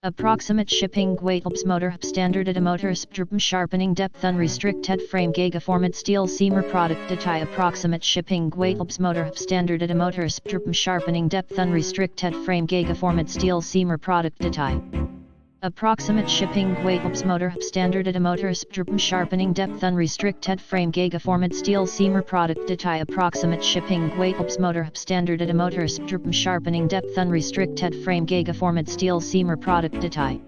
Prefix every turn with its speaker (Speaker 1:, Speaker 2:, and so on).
Speaker 1: Approximate shipping weights motor standard motor sharpening depth unrestricted frame gigaformat steel seamer product detail approximate shipping weights motor standard motor sharpening depth unrestricted frame gigaformat steel seamer product detail. Approximate shipping weights motor standard motor sharpening depth unrestricted frame gigaformat steel seamer product detail approximate shipping weights motor standard motor sharpening depth unrestricted frame gigaformat steel seamer product detail.